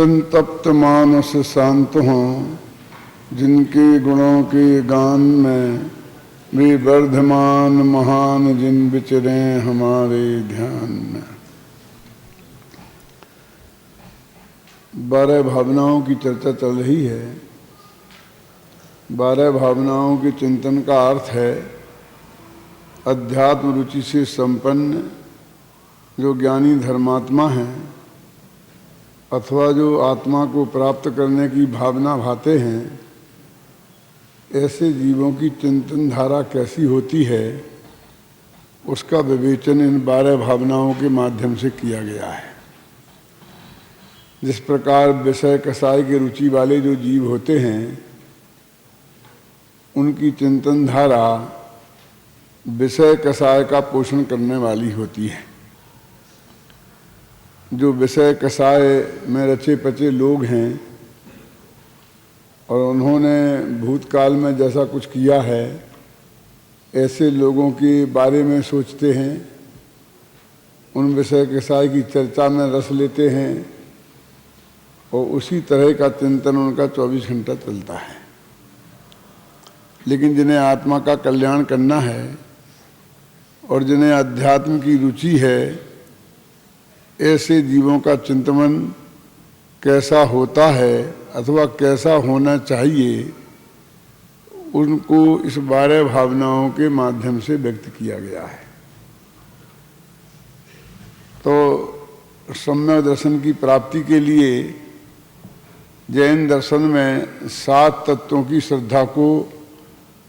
संतप्त मानस शांत हों, जिनके गुणों के गान में वे वर्धमान महान जिन विचरे हमारे ध्यान में। 12 भावनाओं की चर्चा चल रही है। 12 भावनाओं के चिंतन का अर्थ है अध्यात्म रुचि से संपन्न जो ज्ञानी धर्मात्मा हैं अथवा जो आत्मा को प्राप्त करने की भावना भाते हैं, ऐसे जीवों की चिंतन धारा कैसी होती है उसका विवेचन इन 12 भावनाओं के माध्यम से किया गया है। जिस प्रकार विषय कसाय के रुचि वाले जो जीव होते हैं उनकी चिंतन धारा विषय कसाय का पोषण करने वाली होती है। जो विषय कसाय में रचे पचे लोग हैं और उन्होंने भूतकाल में जैसा कुछ किया है ऐसे लोगों के बारे में सोचते हैं, उन विषय कसाय की चर्चा में रस लेते हैं और उसी तरह का चिंतन उनका 24 घंटा चलता है। लेकिन जिन्हें आत्मा का कल्याण करना है और जिन्हें अध्यात्म की रुचि है, ऐसे जीवों का चिंतन कैसा होता है अथवा कैसा होना चाहिए, उनको इस 12 भावनाओं के माध्यम से व्यक्त किया गया है। तो सम्यक दर्शन की प्राप्ति के लिए जैन दर्शन में 7 तत्वों की श्रद्धा को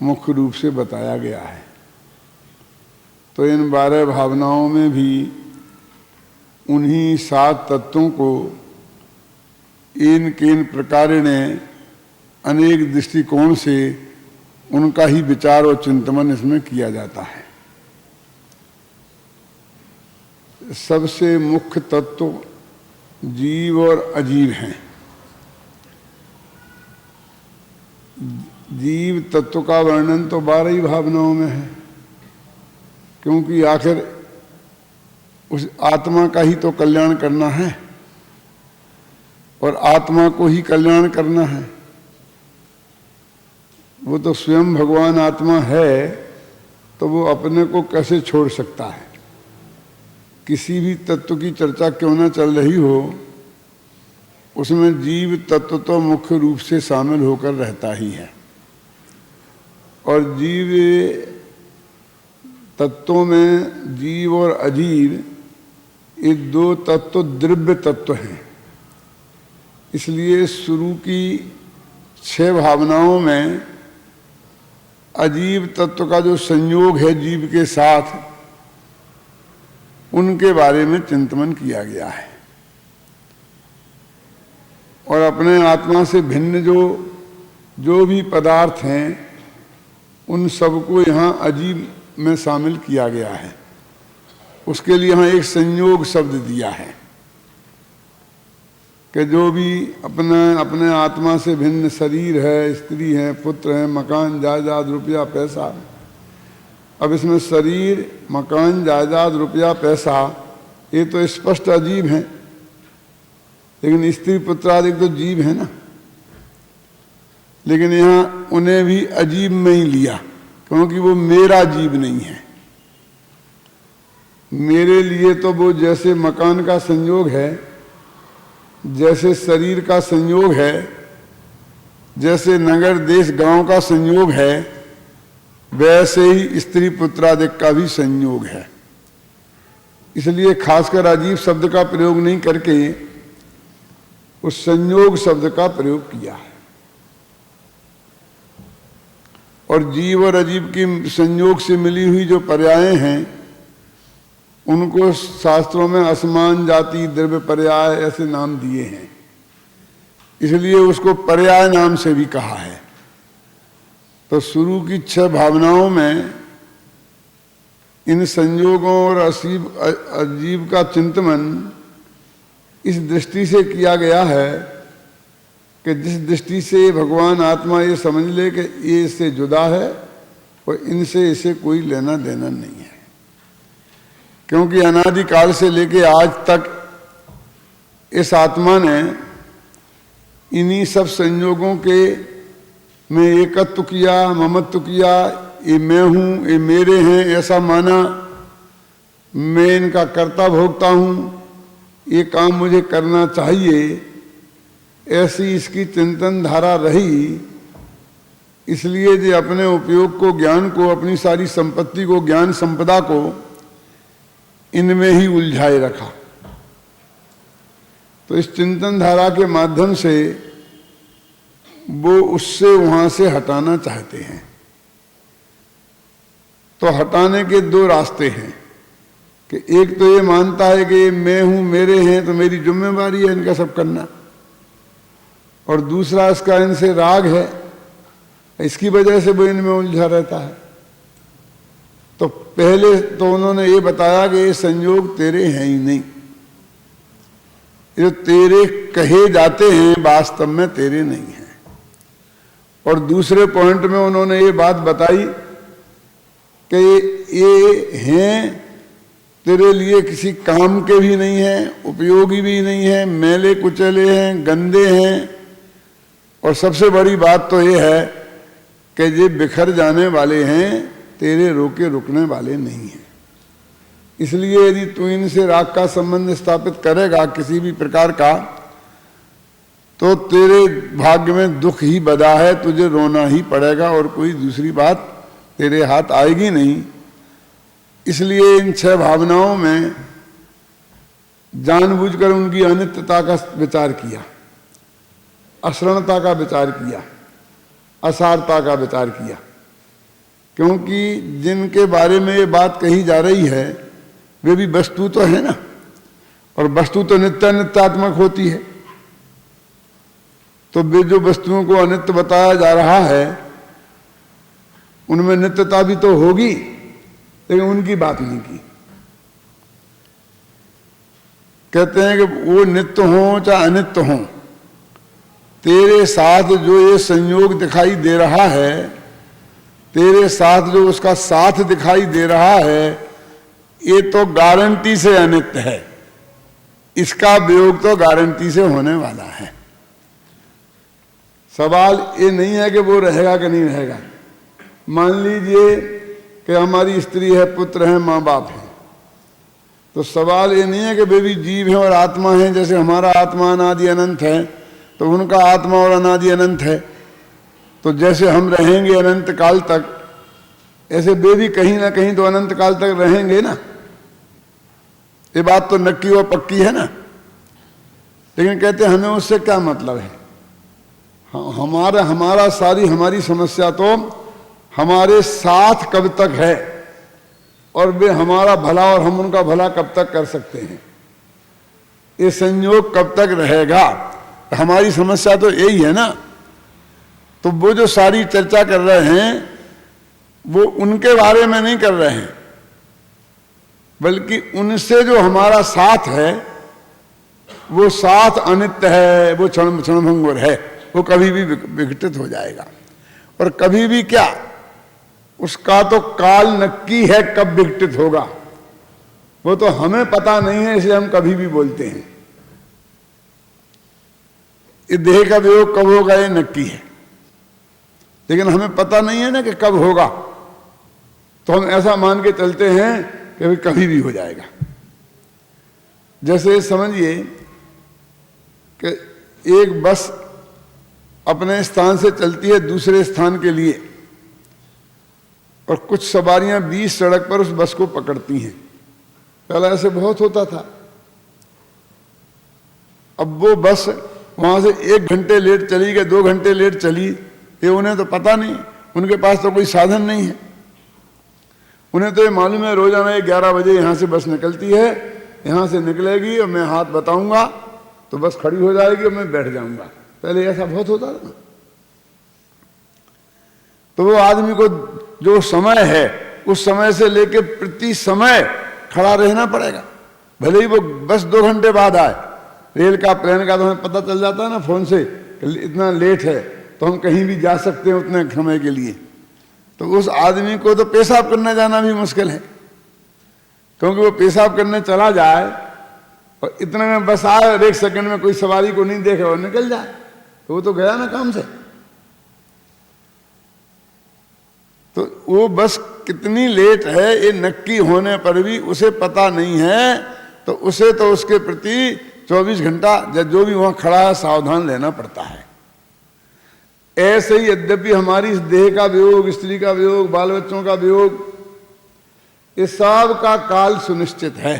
मुख्य रूप से बताया गया है। तो इन 12 भावनाओं में भी उन्हीं 7 तत्वों को इन किन प्रकार ने अनेक दृष्टिकोण से उनका ही विचार और चिंतन इसमें किया जाता है। सबसे मुख्य तत्व जीव और अजीव हैं। जीव तत्व का वर्णन तो 12 ही भावनाओं में है, क्योंकि आखिर उस आत्मा का ही तो कल्याण करना है और आत्मा को ही कल्याण करना है। वो तो स्वयं भगवान आत्मा है, तो वो अपने को कैसे छोड़ सकता है। किसी भी तत्व की चर्चा क्यों ना चल रही हो, उसमें जीव तत्व तो मुख्य रूप से शामिल होकर रहता ही है। और जीव तत्वों में जीव और अजीव ये 2 तत्व द्रव्य तत्व हैं। इसलिए शुरू की 6 भावनाओं में अजीव तत्व का जो संयोग है जीव के साथ, उनके बारे में चिंतन किया गया है। और अपने आत्मा से भिन्न जो भी पदार्थ हैं उन सबको यहाँ अजीव में शामिल किया गया है। उसके लिए यहाँ एक संयोग शब्द दिया है कि जो भी अपने आत्मा से भिन्न शरीर है, स्त्री है, पुत्र है, मकान जायदाद रुपया पैसा। अब इसमें शरीर, मकान, जायदाद, रुपया, पैसा ये तो स्पष्ट अजीब हैं, लेकिन स्त्री पुत्र आदि तो जीव है ना। लेकिन यहाँ उन्हें भी अजीब में ही लिया, क्योंकि वो मेरा जीव नहीं है। मेरे लिए तो वो जैसे मकान का संयोग है, जैसे शरीर का संयोग है, जैसे नगर देश गांव का संयोग है, वैसे ही स्त्री पुत्रादिक का भी संयोग है। इसलिए खासकर अजीब शब्द का प्रयोग नहीं करके उस संयोग शब्द का प्रयोग किया है। और जीव और अजीव की संयोग से मिली हुई जो पर्याय हैं उनको शास्त्रों में असमान, जाति, द्रव्य पर्याय ऐसे नाम दिए हैं। इसलिए उसको पर्याय नाम से भी कहा है। तो शुरू की 6 भावनाओं में इन संयोगों और अजीव का चिंतन इस दृष्टि से किया गया है कि जिस दृष्टि से भगवान आत्मा ये समझ ले कि ये इससे जुदा है और इनसे इसे कोई लेना देना नहीं है। क्योंकि अनादिकाल से लेके आज तक इस आत्मा ने इन्हीं सब संयोगों के में एकत्व किया, ममत्व किया, ये मैं हूँ, ये मेरे हैं ऐसा माना, मैं इनका कर्ता भोगता हूँ, ये काम मुझे करना चाहिए, ऐसी इसकी चिंतन धारा रही। इसलिए जो अपने उपयोग को, ज्ञान को, अपनी सारी संपत्ति को, ज्ञान संपदा को इनमें ही उलझाए रखा। तो इस चिंतन धारा के माध्यम से वो उससे वहां से हटाना चाहते हैं। तो हटाने के दो रास्ते हैं कि एक तो ये मानता है कि मैं हूं, मेरे हैं, तो मेरी जिम्मेवारी है इनका सब करना, और दूसरा इसका इनसे राग है, इसकी वजह से वो इनमें उलझा रहता है। तो पहले तो उन्होंने ये बताया कि ये संयोग तेरे हैं ही नहीं, ये तेरे कहे जाते हैं, वास्तव में तेरे नहीं हैं। और दूसरे पॉइंट में उन्होंने ये बात बताई कि ये हैं तेरे लिए किसी काम के भी नहीं हैं, उपयोगी भी नहीं हैं, मैले कुचले हैं, गंदे हैं, और सबसे बड़ी बात तो ये है कि ये बिखर जाने वाले हैं, तेरे रोके रुकने वाले नहीं हैं। इसलिए यदि तू इनसे राग का संबंध स्थापित करेगा किसी भी प्रकार का, तो तेरे भाग्य में दुख ही बधा है, तुझे रोना ही पड़ेगा और कोई दूसरी बात तेरे हाथ आएगी नहीं। इसलिए इन 6 भावनाओं में जानबूझकर उनकी अनित्यता का विचार किया, अशरणता का विचार किया, असारता का विचार किया, क्योंकि जिनके बारे में ये बात कही जा रही है वे भी वस्तु तो है ना, और वस्तु तो नित्य नित्यात्मक होती है। तो वे जो वस्तुओं को अनित्य बताया जा रहा है उनमें नित्यता भी तो होगी, लेकिन उनकी बात नहीं की। कहते हैं कि वो नित्य हो चाहे अनित्य हो, तेरे साथ जो ये संयोग दिखाई दे रहा है, तेरे साथ जो उसका साथ दिखाई दे रहा है, ये तो गारंटी से अनित्य है, इसका वियोग तो गारंटी से होने वाला है। सवाल ये नहीं है कि वो रहेगा कि नहीं रहेगा। मान लीजिए कि हमारी स्त्री है, पुत्र है, माँ बाप है, तो सवाल ये नहीं है कि वे भी जीव हैं और आत्मा है, जैसे हमारा आत्मा अनादि अनंत है तो उनका आत्मा और अनादि अनंत है। तो जैसे हम रहेंगे अनंत काल तक, ऐसे वे भी कहीं ना कहीं तो अनंत काल तक रहेंगे ना, ये बात तो नक्की और पक्की है ना। लेकिन कहते हैं हमें उससे क्या मतलब है, हमारा सारी हमारी समस्या तो हमारे साथ कब तक है, और वे हमारा भला और हम उनका भला कब तक कर सकते हैं, ये संयोग कब तक रहेगा, हमारी समस्या तो यही है ना। तो वो जो सारी चर्चा कर रहे हैं वो उनके बारे में नहीं कर रहे हैं, बल्कि उनसे जो हमारा साथ है वो साथ अनित्य है, वो क्षणभंगुर है, वो कभी भी विघटित हो जाएगा। और कभी भी क्या, उसका तो काल नक्की है कब विघटित होगा, वो तो हमें पता नहीं है, इसलिए हम कभी भी बोलते हैं। ये देह का वियोग कब होगा ये नक्की है, लेकिन हमें पता नहीं है ना कि कब होगा, तो हम ऐसा मान के चलते हैं कि कभी भी हो जाएगा। जैसे समझिए कि एक बस अपने स्थान से चलती है दूसरे स्थान के लिए, और कुछ सवारियां बीच सड़क पर उस बस को पकड़ती हैं। पहले ऐसे बहुत होता था। अब वो बस वहां से 1 घंटे लेट चली कि 2 घंटे लेट चली, ये उन्हें तो पता नहीं, उनके पास तो कोई साधन नहीं है। उन्हें तो ये मालूम है रोजाना 11 बजे यहां से बस निकलती है, यहां से निकलेगी और मैं हाथ बताऊंगा तो बस खड़ी हो जाएगी और मैं बैठ जाऊंगा। पहले ऐसा बहुत होता था ना। तो वो आदमी को जो समय है उस समय से लेके प्रति समय खड़ा रहना पड़ेगा, भले ही वो बस 2 घंटे बाद आए। रेल का, प्लेन का तो हमें पता चल जाता है ना फोन से, इतना लेट है तो हम कहीं भी जा सकते हैं उतने समय के लिए। तो उस आदमी को तो पेशाब करने जाना भी मुश्किल है, क्योंकि वो पेशाब करने चला जाए और इतने में बस आए और 1 सेकंड में कोई सवारी को नहीं देखे और निकल जाए, तो वो तो गया ना काम से। तो वो बस कितनी लेट है ये नक्की होने पर भी उसे पता नहीं है, तो उसे तो उसके प्रति 24 घंटा जो भी वहां खड़ा है सावधान रहना पड़ता है। ऐसे ही यद्यपि हमारी इस देह का वियोग, स्त्री का वियोग, बाल बच्चों का वियोग, इस सब का काल सुनिश्चित है,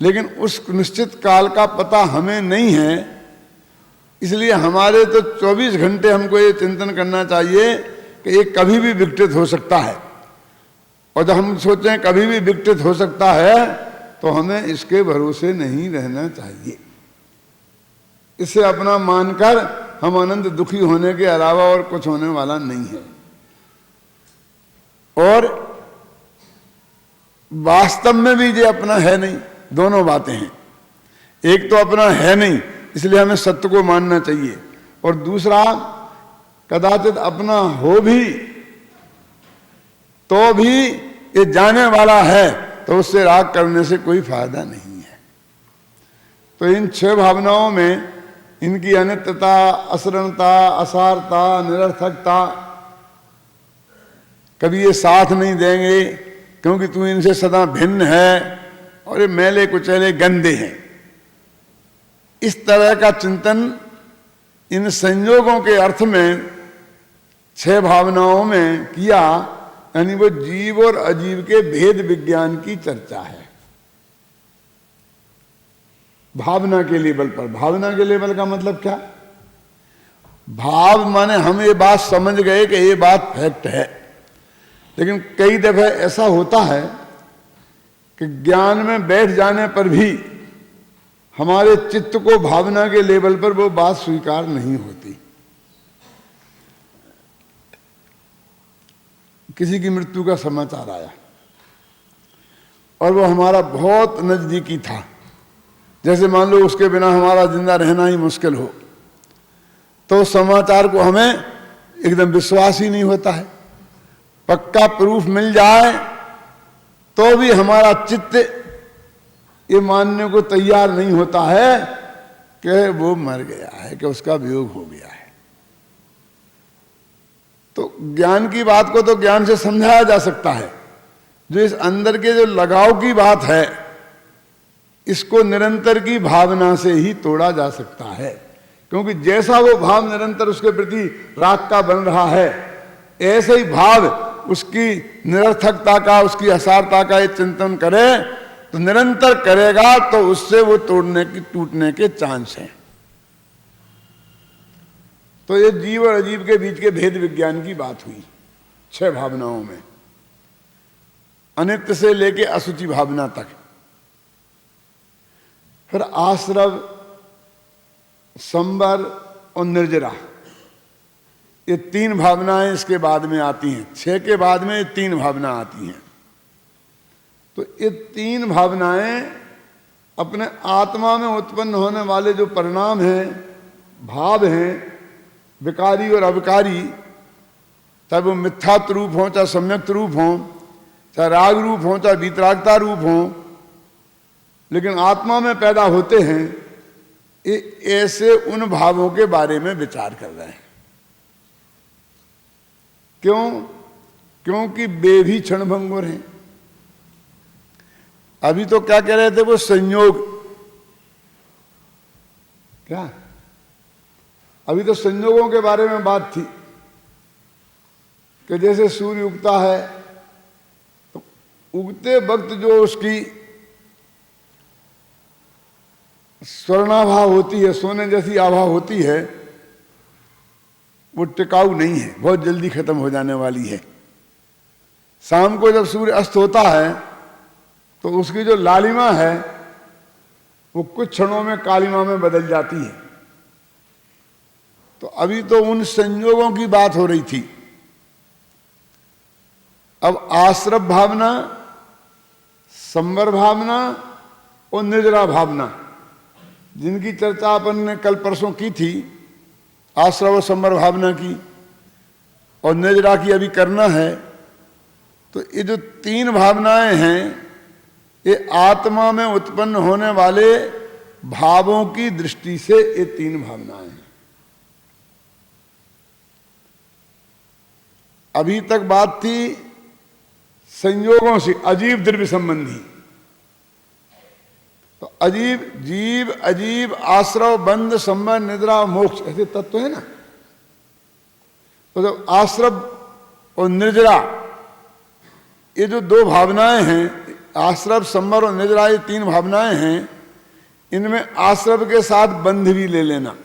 लेकिन उस निश्चित काल का पता हमें नहीं है। इसलिए हमारे तो 24 घंटे हमको ये चिंतन करना चाहिए कि ये कभी भी विघटित हो सकता है। और जब हम सोचें कभी भी विघटित हो सकता है तो हमें इसके भरोसे नहीं रहना चाहिए। इसे अपना मानकर हम अनंत दुखी होने के अलावा और कुछ होने वाला नहीं है। और वास्तव में भी ये अपना है नहीं, दोनों बातें हैं। एक तो अपना है नहीं, इसलिए हमें सत्य को मानना चाहिए, और दूसरा कदाचित अपना हो भी तो भी ये जाने वाला है, तो उससे राग करने से कोई फायदा नहीं है। तो इन 6 भावनाओं में इनकी अनित्यता, असरणता, असारता, निरर्थकता, कभी ये साथ नहीं देंगे क्योंकि तू इनसे सदा भिन्न है और ये मैले कुचैले गंदे हैं, इस तरह का चिंतन इन संयोगों के अर्थ में 6 भावनाओं में किया, यानी वो जीव और अजीव के भेद विज्ञान की चर्चा है भावना के लेवल पर। भावना के लेवल का मतलब क्या? भाव माने हम ये बात समझ गए कि ये बात फैक्ट है, लेकिन कई दफे ऐसा होता है कि ज्ञान में बैठ जाने पर भी हमारे चित्त को भावना के लेवल पर वो बात स्वीकार नहीं होती। किसी की मृत्यु का समाचार आया और वो हमारा बहुत नजदीकी था, जैसे मान लो उसके बिना हमारा जिंदा रहना ही मुश्किल हो, तो समाचार को हमें एकदम विश्वास ही नहीं होता है। पक्का प्रूफ मिल जाए तो भी हमारा चित्त ये मानने को तैयार नहीं होता है कि वो मर गया है, कि उसका वियोग हो गया है। तो ज्ञान की बात को तो ज्ञान से समझाया जा सकता है, जो इस अंदर के जो लगाव की बात है इसको निरंतर की भावना से ही तोड़ा जा सकता है, क्योंकि जैसा वो भाव निरंतर उसके प्रति राग का बन रहा है, ऐसे ही भाव उसकी निरर्थकता का, उसकी असारता का ये चिंतन करे तो निरंतर करेगा तो उससे वो टूटने के चांस हैं। तो ये जीव और अजीव के बीच के भेद विज्ञान की बात हुई 6 भावनाओं में, अनित्य से लेके असुचि भावना तक। फिर आश्रव, संवर और निर्जरा, ये 3 भावनाएं इसके बाद में आती हैं। 6 के बाद में 3 भावना आती हैं। तो ये 3 भावनाएं अपने आत्मा में उत्पन्न होने वाले जो परिणाम हैं, भाव हैं, विकारी और अविकारी, चाहे वो मिथ्यात्व रूप हो, चाहे सम्यक्त रूप हो, चाहे राग रूप हो, चाहे वीतरागता रूप हो, लेकिन आत्मा में पैदा होते हैं, ये ऐसे उन भावों के बारे में विचार कर रहे हैं। क्यों? क्योंकि वे भी क्षणभंगुर हैं। अभी तो क्या कह रहे थे वो संयोग, क्या अभी तो संयोगों के बारे में बात थी कि जैसे सूर्य उगता है तो उगते वक्त जो उसकी स्वर्णाभा होती है, सोने जैसी आभा होती है, वो टिकाऊ नहीं है, बहुत जल्दी खत्म हो जाने वाली है। शाम को जब सूर्य अस्त होता है तो उसकी जो लालिमा है वो कुछ क्षणों में कालिमा में बदल जाती है। तो अभी तो उन संयोगों की बात हो रही थी। अब आश्रव भावना, संवर भावना और निर्जरा भावना, जिनकी चर्चा अपन ने कल परसों की थी, आश्रव और संवर भावना की और निर्जरा की अभी करना है। तो ये जो 3 भावनाएं हैं, ये आत्मा में उत्पन्न होने वाले भावों की दृष्टि से ये तीन भावनाएं हैं। अभी तक बात थी संयोगों से अजीब द्रव्य संबंधी। तो अजीब जीव, अजीब, आश्रव, बंध, संबंध, निद्रा, मोक्ष, ऐसे तत्व है ना। तो जब आश्रव और निद्रा ये जो दो भावनाएं हैं, आश्रव, संबंध और निद्रा, ये तीन भावनाएं हैं, इनमें आश्रव के साथ बंध भी ले लेना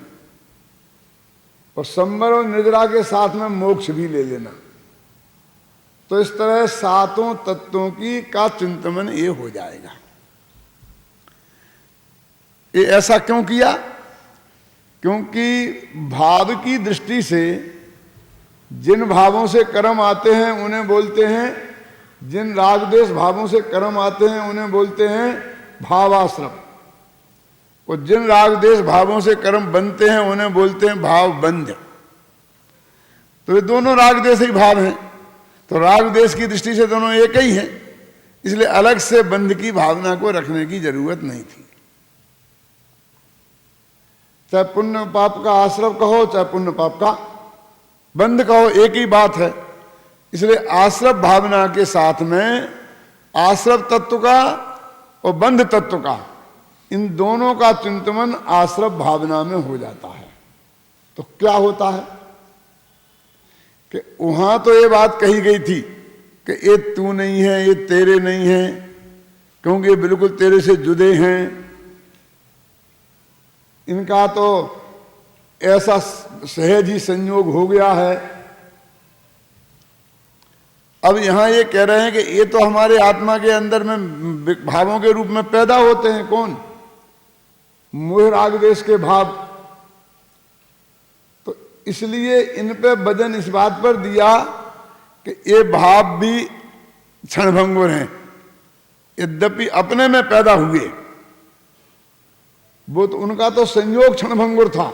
और संबंध और निद्रा के साथ में मोक्ष भी ले लेना। तो इस तरह सातों तत्वों की का चिंतन ये हो जाएगा। ये ऐसा क्यों किया? क्योंकि भाव की दृष्टि से जिन भावों से कर्म आते हैं उन्हें बोलते हैं, जिन राग द्वेष भावों से कर्म आते हैं उन्हें बोलते हैं भावाश्रव, और जिन राग द्वेष भावों से कर्म बनते हैं उन्हें बोलते हैं भावबंध। तो ये दोनों राग द्वेष ही भाव हैं। तो राग द्वेष की दृष्टि से दोनों एक ही हैं, इसलिए अलग से बंध की भावना को रखने की जरूरत नहीं थी। चाहे पुण्य पाप का आश्रव कहो, चाहे पुण्य पाप का बंध कहो, एक ही बात है। इसलिए आश्रव भावना के साथ में आश्रव तत्व का और बंध तत्व का, इन दोनों का चिंतन आश्रव भावना में हो जाता है। तो क्या होता है कि वहां तो ये बात कही गई थी कि ये तू नहीं है, ये तेरे नहीं है, क्योंकि ये बिल्कुल तेरे से जुदे हैं, इनका तो ऐसा सहज ही संयोग हो गया है। अब यहां ये कह रहे हैं कि ये तो हमारे आत्मा के अंदर में भावों के रूप में पैदा होते हैं। कौन? मोह राग द्वेष के भाव। तो इसलिए इन पे वजन इस बात पर दिया कि ये भाव भी क्षणभंगुर हैं, यद्यपि अपने में पैदा हुए, वो तो उनका तो संयोग क्षणभंगुर था,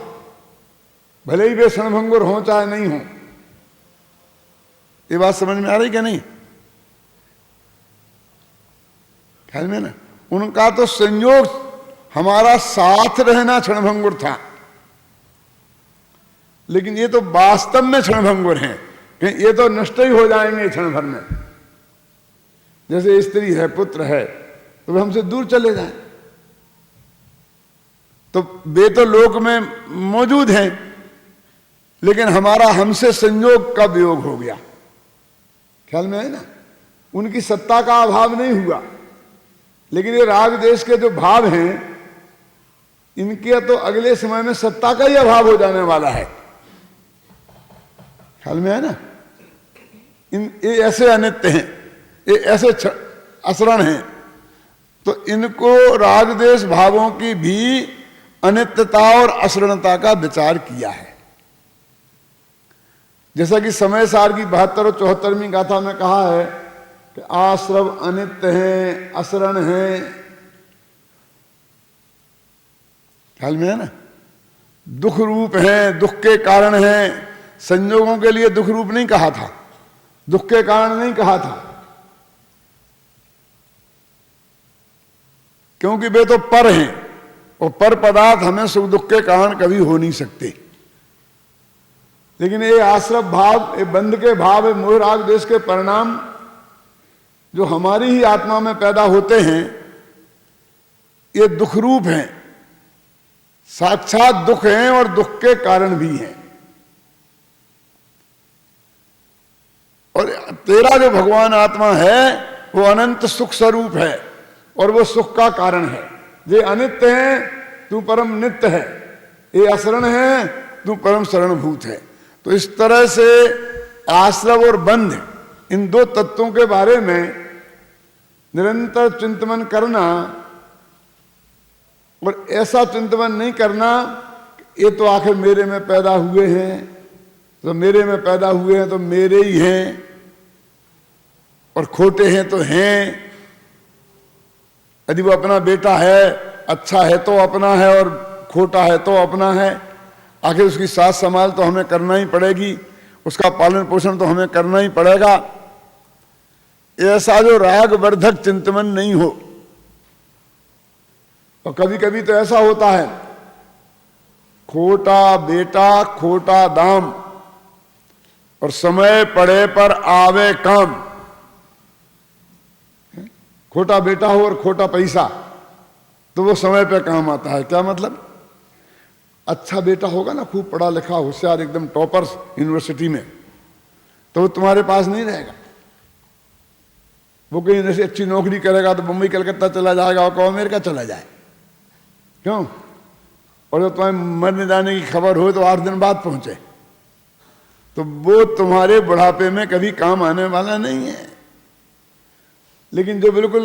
भले ही वे क्षणभंगुर हों चाहे नहीं हों। ये बात समझ में आ रही क्या नहीं? ख्याल में ना, उनका तो संयोग हमारा साथ रहना क्षणभंगुर था, लेकिन ये तो वास्तव में क्षणभंगुर हैं कि ये तो नष्ट ही हो जाएंगे क्षण भर में। जैसे स्त्री है, पुत्र है, तो वे हमसे दूर चले जाएं, तो वे तो लोक में मौजूद हैं, लेकिन हमारा हमसे संयोग का वियोग हो गया। ख्याल में है ना? उनकी सत्ता का अभाव नहीं हुआ, लेकिन ये राग देश के जो भाव हैं, इनके तो अगले समय में सत्ता का ही अभाव हो जाने वाला है। ख्याल में है ना? ये ऐसे अनित्य हैं, ये ऐसे असरण हैं, तो इनको राग देश भावों की भी अनित्यता और असरणता का विचार किया है। जैसा कि समय सार की 72 और 74वीं गाथा में कहा है कि आश्रव अनित्य हैं, असरण हैं। ख्याल में है ना? दुख रूप हैं, दुख के कारण हैं। संयोगों के लिए दुख रूप नहीं कहा था, दुख के कारण नहीं कहा था, क्योंकि वे तो पर हैं, और पर पदार्थ हमें सुख दुख के कारण कभी हो नहीं सकते। लेकिन ये आश्रव भाव, ये बंध के भाव, ये मोह राग द्वेष के परिणाम जो हमारी ही आत्मा में पैदा होते हैं, ये दुख रूप हैं, साक्षात दुख हैं और दुख के कारण भी हैं। और तेरा जो भगवान आत्मा है वो अनंत सुख स्वरूप है और वो सुख का कारण है। ये अनित्य है, तू परम नित्य है, ये असरण है, तू परम शरणभूत है। तो इस तरह से आश्रव और बंध, इन दो तत्वों के बारे में निरंतर चिंतन करना, और ऐसा चिंतन नहीं करना ये तो आखिर मेरे में पैदा हुए हैं, तो मेरे में पैदा हुए हैं तो मेरे ही हैं, और खोटे हैं तो हैं। यदि वो अपना बेटा है, अच्छा है तो अपना है, और खोटा है तो अपना है। आखिर उसकी साथ संभाल तो हमें करना ही पड़ेगी, उसका पालन पोषण तो हमें करना ही पड़ेगा। ऐसा जो राग वर्धक चिंतन नहीं हो, और कभी कभी तो ऐसा होता है, खोटा बेटा खोटा दाम और समय पड़े पर आवे काम। खोटा बेटा हो और खोटा पैसा तो वो समय पे काम आता है। क्या मतलब? अच्छा बेटा होगा ना, खूब पढ़ा लिखा होशियार एकदम टॉपर्स यूनिवर्सिटी में, तो वो तुम्हारे पास नहीं रहेगा। वो कहीं जैसे अच्छी नौकरी करेगा तो मुंबई कलकत्ता चला जाएगा और कहो अमेरिका चला जाए। क्यों? और जब तुम्हें मरने जाने की खबर हो तो 8 दिन बाद पहुंचे, तो वो तुम्हारे बुढ़ापे में कभी काम आने वाला नहीं है। लेकिन जो बिल्कुल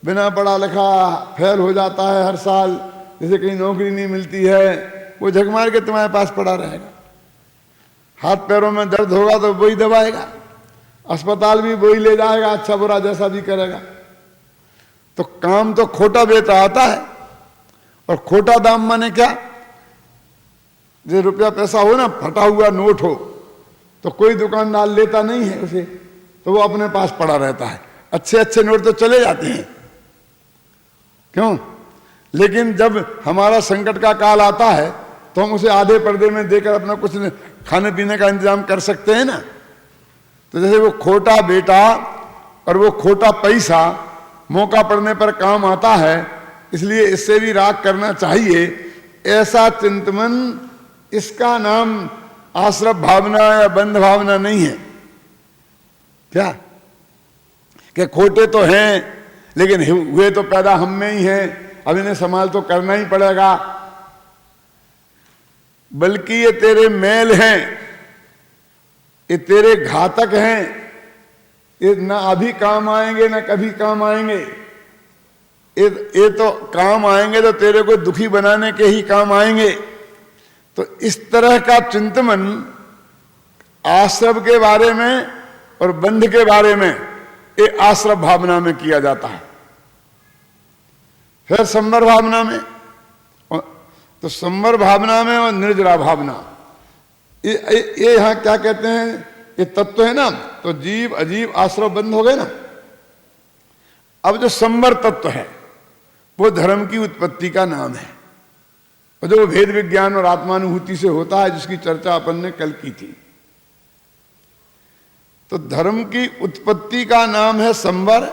बिना पढ़ा लिखा फेल हो जाता है हर साल, जैसे कहीं नौकरी नहीं मिलती है, वो झक मार के तुम्हारे पास पड़ा रहेगा। हाथ पैरों में दर्द होगा तो वही दबाएगा, अस्पताल भी वही ले जाएगा, अच्छा बुरा जैसा भी करेगा। तो काम तो खोटा बेटा आता है। और खोटा दाम माने क्या? जो रुपया पैसा हो ना, फटा हुआ नोट हो, तो कोई दुकानदार लेता नहीं है उसे, तो वो अपने पास पड़ा रहता है। अच्छे अच्छे नोट तो चले जाते हैं, क्यों? लेकिन जब हमारा संकट का काल आता है तो हम उसे आधे पर्दे में देकर अपना कुछ खाने पीने का इंतजाम कर सकते हैं ना। तो जैसे वो खोटा बेटा और वो खोटा पैसा मौका पड़ने पर काम आता है, इसलिए इससे भी राग करना चाहिए। ऐसा चिंतन, इसका नाम आश्रय भावना या बंध भावना नहीं है। क्या कि खोटे तो हैं लेकिन हुए तो पैदा हम में ही हैं, अब इन्हें संभाल तो करना ही पड़ेगा। बल्कि ये तेरे मैल हैं, ये तेरे घातक हैं, ये ना अभी काम आएंगे ना कभी काम आएंगे। ये तो काम आएंगे तो तेरे को दुखी बनाने के ही काम आएंगे। तो इस तरह का चिंतन आश्रव के बारे में और बंध के बारे में ये आश्रव भावना में किया जाता है। फिर संवर भावना में, तो संवर भावना में और निर्जरा भावना, ये यहां क्या कहते हैं? ये तत्व है ना, तो जीव अजीव आश्रव बंध हो गए ना। अब जो संवर तत्व है वो धर्म की उत्पत्ति का नाम है, और जो भेद विज्ञान और आत्मानुभूति से होता है, जिसकी चर्चा अपन ने कल की थी। तो धर्म की उत्पत्ति का नाम है संवर,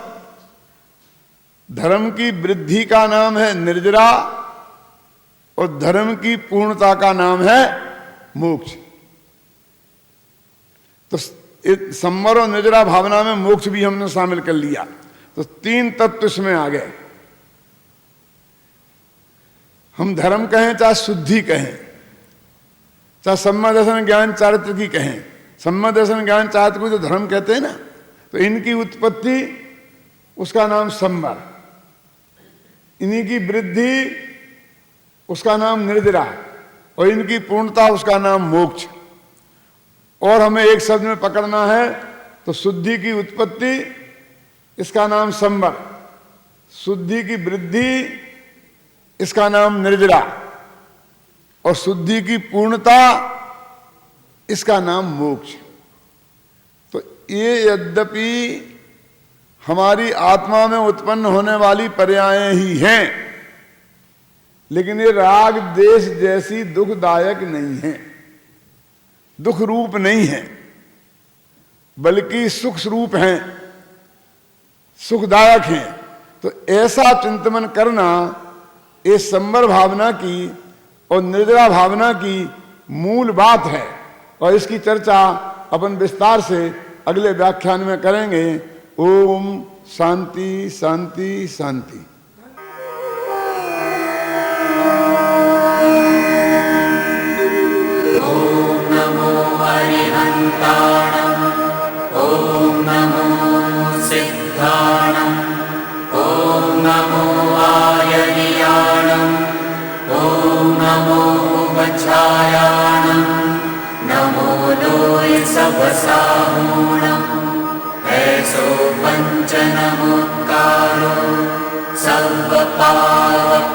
धर्म की वृद्धि का नाम है निर्जरा, और धर्म की पूर्णता का नाम है मोक्ष। तो संवर और निर्जरा भावना में मोक्ष भी हमने शामिल कर लिया। तो 3 तत्व इसमें आ गए। हम धर्म कहें चाहे शुद्धि कहें, चाहे सम्मा दर्शन ज्ञान चारित्र की कहें। सम्मा दर्शन ज्ञान चारित्र को जो धर्म कहते हैं ना, तो इनकी उत्पत्ति उसका नाम संवर, इन्हीं की वृद्धि उसका नाम निर्जरा, और इनकी पूर्णता उसका नाम मोक्ष। और हमें एक शब्द में पकड़ना है तो शुद्धि की उत्पत्ति इसका नाम संवर, शुद्धि की वृद्धि इसका नाम निर्जरा, और शुद्धि की पूर्णता इसका नाम मोक्ष। तो ये यद्यपि हमारी आत्मा में उत्पन्न होने वाली पर्यायें ही हैं, लेकिन ये राग देश जैसी दुखदायक नहीं है, दुख रूप नहीं है, बल्कि सुख स्वरूप हैं, सुखदायक हैं। तो ऐसा चिंतन करना ये संवर भावना की और निर्जरा भावना की मूल बात है, और इसकी चर्चा अपन विस्तार से अगले व्याख्यान में करेंगे। ओम शांति शांति शांति। ओम नमो अरिहंताणं, ओम नमो सिद्धाणं, ओम नमो आयर्याणं, ओम नमो उपच्छायाणं, नमो लोय सभसाहूणं, ऐसो पंच नमोकारो सर्वपाप